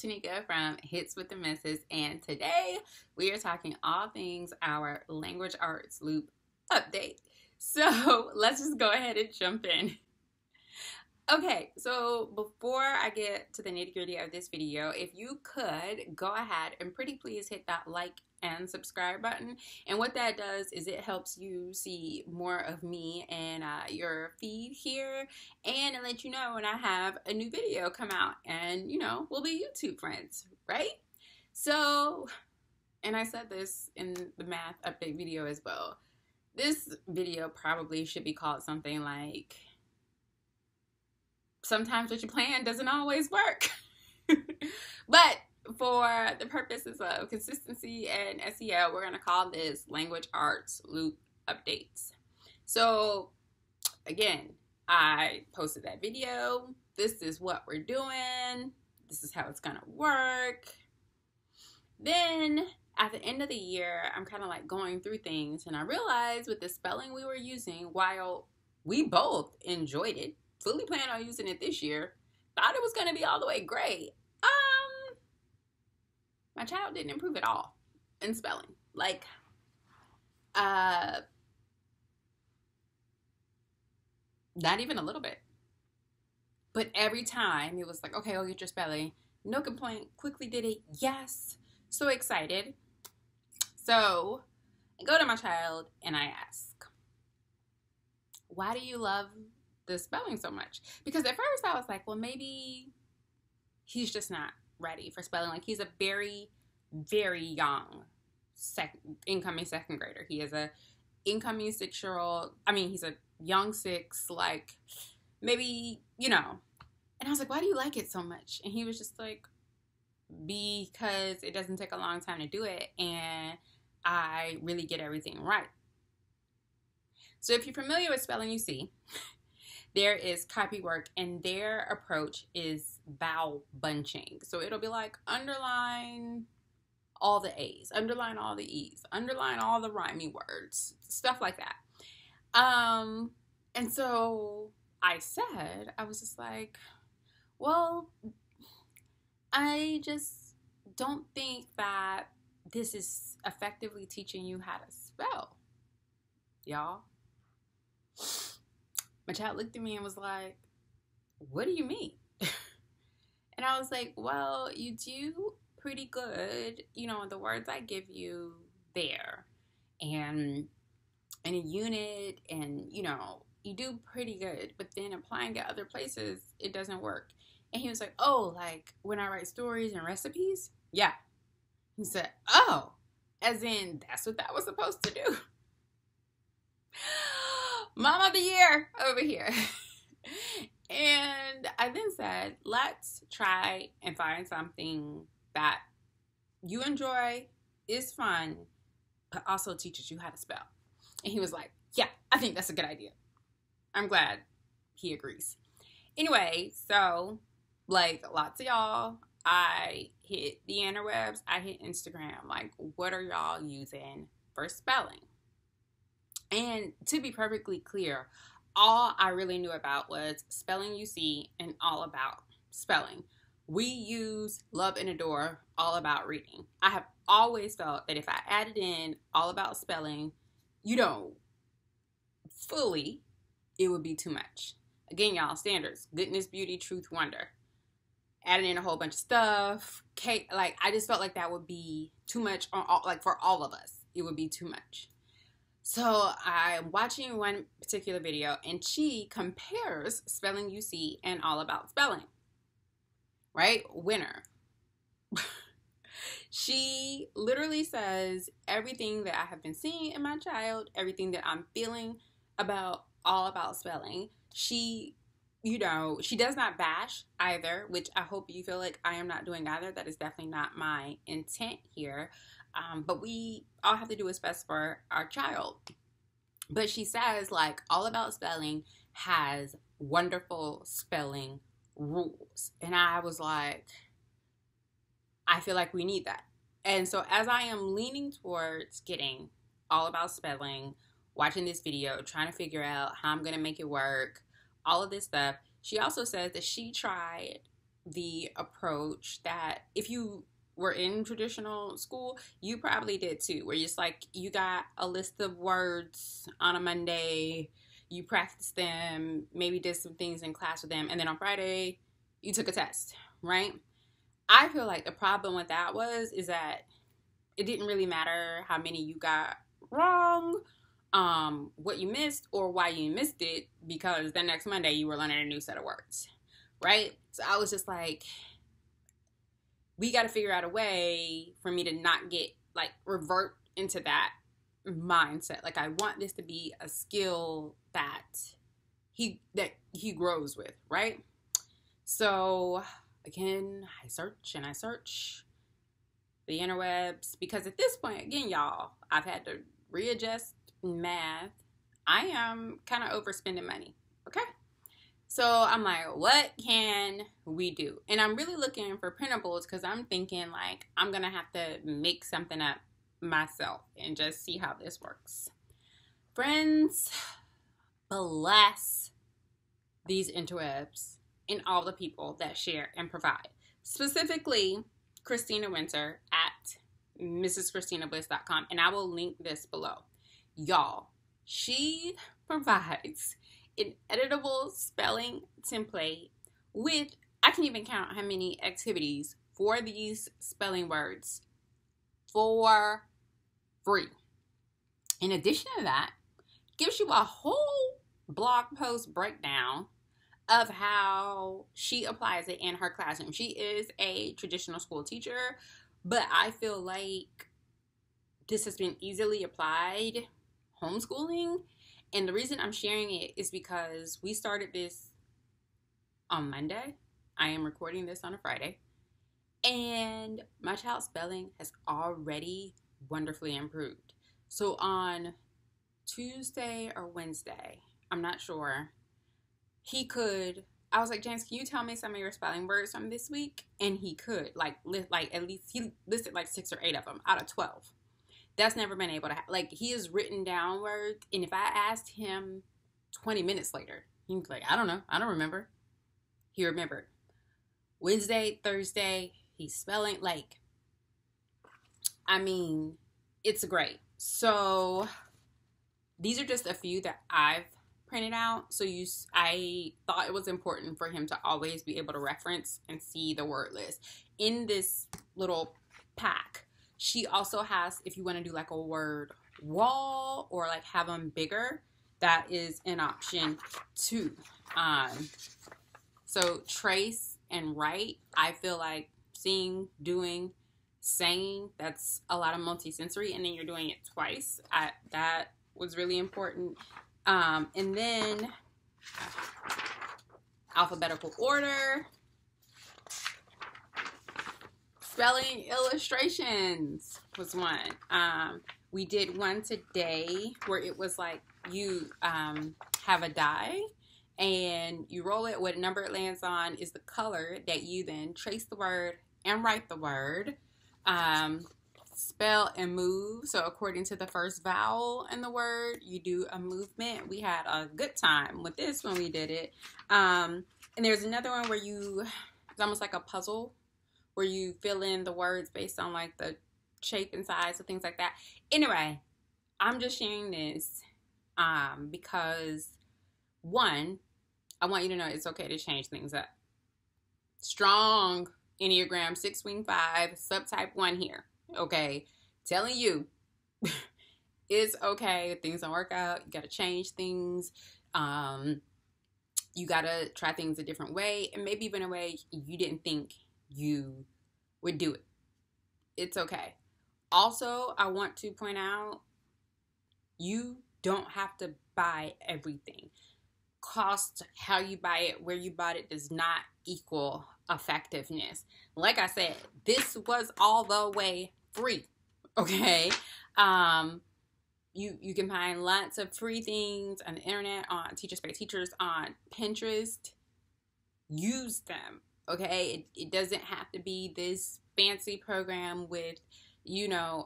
Tenikca from Hits with the Misses, and today we are talking all things our language arts loop update. So let's just go ahead and jump in. Okay, so before I get to the nitty-gritty of this video, if you could go ahead and pretty please hit that like and subscribe button. And what that does is it helps you see more of me and your feed here, and it lets you know when I have a new video come out, and we'll be YouTube friends, right? So, and I said this in the math update video as well. This video probably should be called something like, sometimes what you plan doesn't always work. But for the purposes of consistency and SEO, we're going to call this language arts loop updates. So again, I posted that video. This is what we're doing. This is how it's going to work. Then at the end of the year, I'm kind of like going through things, and I realized with the spelling we were using, while we both enjoyed it, fully plan on using it this year, thought it was going to be all the way great. My child didn't improve at all in spelling. Like, not even a little bit. But every time it was like, okay, I'll get your spelling. No complaint. Quickly did it. Yes. So excited. So I go to my child and I ask, why do you love the spelling so much? Because at first I was like, well, maybe he's just not ready for spelling. Like, he's a very, very young incoming second grader. He is a incoming 6-year-old. I mean, he's a young 6, like maybe, And I was like, why do you like it so much? And he was just like, because it doesn't take a long time to do it, and I really get everything right. So if you're familiar with Spelling You See, there is copy work, and their approach is vowel bunching. So it'll be like, underline all the A's, underline all the E's, underline all the rhyming words, stuff like that. And so I was just like, well, I just don't think that this is effectively teaching you how to spell, y'all. My child looked at me and was like, what do you mean? And I was like, well, you do pretty good, the words I give you there, and in a unit, and, you do pretty good, but then applying it other places, it doesn't work. And he was like, oh, like when I write stories and recipes? Yeah. He said, oh, as in that's what that was supposed to do. Mom of the year over here. And I then said, let's try and find something that you enjoy, is fun, but also teaches you how to spell. And he was like, yeah, I think that's a good idea. I'm glad he agrees. Anyway, so like lots of y'all, I hit the interwebs, I hit Instagram, like, what are y'all using for spelling? And to be perfectly clear, all I really knew about was Spelling You See and All About Spelling. We use Love and Adore All About Reading. I have always felt that if I added in All About Spelling, fully, it would be too much. Again, y'all, standards: goodness, beauty, truth, wonder. Adding in a whole bunch of stuff. Like, I just felt like that would be too much for all of us. It would be too much. So I'm watching one particular video, and she compares Spelling You See and All About Spelling. Right? Winner. She literally says everything that I have been seeing in my child, everything that I'm feeling about All About Spelling. She does not bash either, which I hope you feel like I am not doing either. That is definitely not my intent here. But we all have to do what's best for our child. But she says, like, All About Spelling has wonderful spelling rules. And I was like, I feel like we need that. And so as I am leaning towards getting All About Spelling, watching this video, trying to figure out how I'm going to make it work, all of this stuff, she also says that she tried the approach that if you were in traditional school, you probably did too, where it's like you got a list of words on a Monday, you practiced them, maybe did some things in class with them, and then on Friday, you took a test, right? I feel like the problem with that is that it didn't really matter how many you got wrong, what you missed, or why you missed it, because the next Monday you were learning a new set of words, right? So I was just like, we got to figure out a way for me to not get like revert into that mindset. Like I want this to be a skill that he grows with, right? So again, I search and I search the interwebs, because at this point, again, y'all, I've had to readjust math. I am kind of overspending money, okay? So I'm like, what can we do? And I'm really looking for printables, because I'm thinking like I'm going to have to make something up myself and just see how this works. Friends, bless these interwebs and all the people that share and provide. Specifically, Christina Winter at mrschristinabliss.com, and I will link this below. Y'all, she provides an editable spelling template with, I can't even count how many activities for these spelling words for free. In addition to that, gives you a whole blog post breakdown of how she applies it in her classroom. She is a traditional school teacher, but I feel like this has been easily applied homeschooling. And the reason I'm sharing it is because we started this on Monday. I am recording this on a Friday. And my child's spelling has already wonderfully improved. So on Tuesday or Wednesday, I'm not sure, I was like, James, can you tell me some of your spelling words from this week? And he could, at least he listed like 6 or 8 of them out of 12. That's never been able to he has written down words, and if I asked him 20 minutes later, he was like, I don't know, I don't remember. He remembered. Wednesday, Thursday, he's spelling, it's great. So these are just a few that I've printed out. So I thought it was important for him to always be able to reference and see the word list. In this little pack, she also has, if you want to do like a word wall or like have them bigger, that is an option too. So trace and write, I feel like seeing, doing, saying, that's a lot of multisensory, and then you're doing it twice. That was really important. And then alphabetical order, spelling illustrations was one. We did one today where it was like you have a die and you roll it. What number it lands on is the color that you then trace the word and write the word. Spell and move. So according to the first vowel in the word, you do a movement. We had a good time with this when we did it. And there's another one where it's almost like a puzzle where you fill in the words based on like the shape and size and things like that. Anyway, I'm just sharing this because, one, I want you to know it's okay to change things up. Strong Enneagram 6 Wing 5 subtype 1 here. Okay, telling you it's okay if things don't work out. You gotta change things. You gotta try things a different way, and maybe even a way you didn't think you would do it. It's okay. Also, I want to point out, you don't have to buy everything. Cost, how you buy it, where you bought it does not equal effectiveness. Like I said, this was all the way free. Okay. You can find lots of free things on the internet, on Teachers Pay Teachers, on Pinterest. Use them. Okay. It doesn't have to be this fancy program with,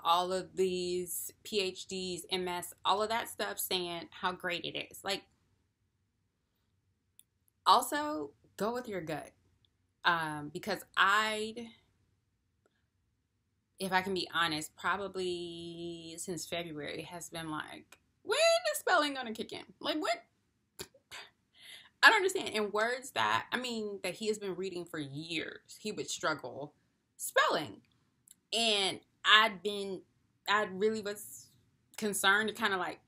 all of these PhDs, MS, all of that stuff saying how great it is. Also, go with your gut. Because if I can be honest, probably since February has been like, when is spelling gonna kick in? Like, when? I don't understand. In words that he has been reading for years, he would struggle spelling. And I really was concerned to kind of like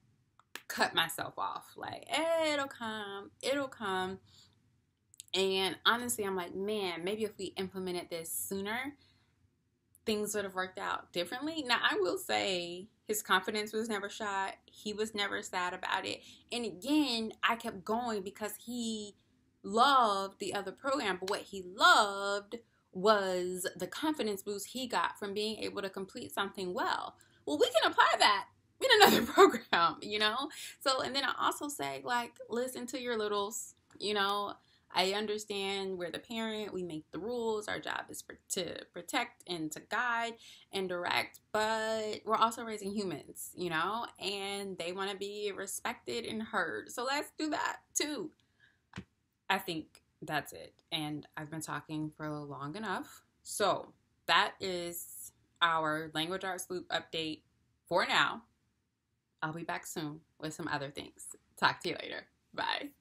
cut myself off. Like, it'll come. And honestly, I'm like, man, maybe if we implemented this sooner, things would have worked out differently. Now, I will say his confidence was never shot. He was never sad about it. And again, I kept going because he loved the other program. But what he loved was the confidence boost he got from being able to complete something well. Well, we can apply that in another program, you know? So, and then I also say, like, listen to your littles, you know? I understand we're the parent, we make the rules, our job is to protect and to guide and direct, but we're also raising humans, you know, and they want to be respected and heard. So let's do that too. I think that's it. And I've been talking for long enough. So that is our language arts loop update for now. I'll be back soon with some other things. Talk to you later. Bye.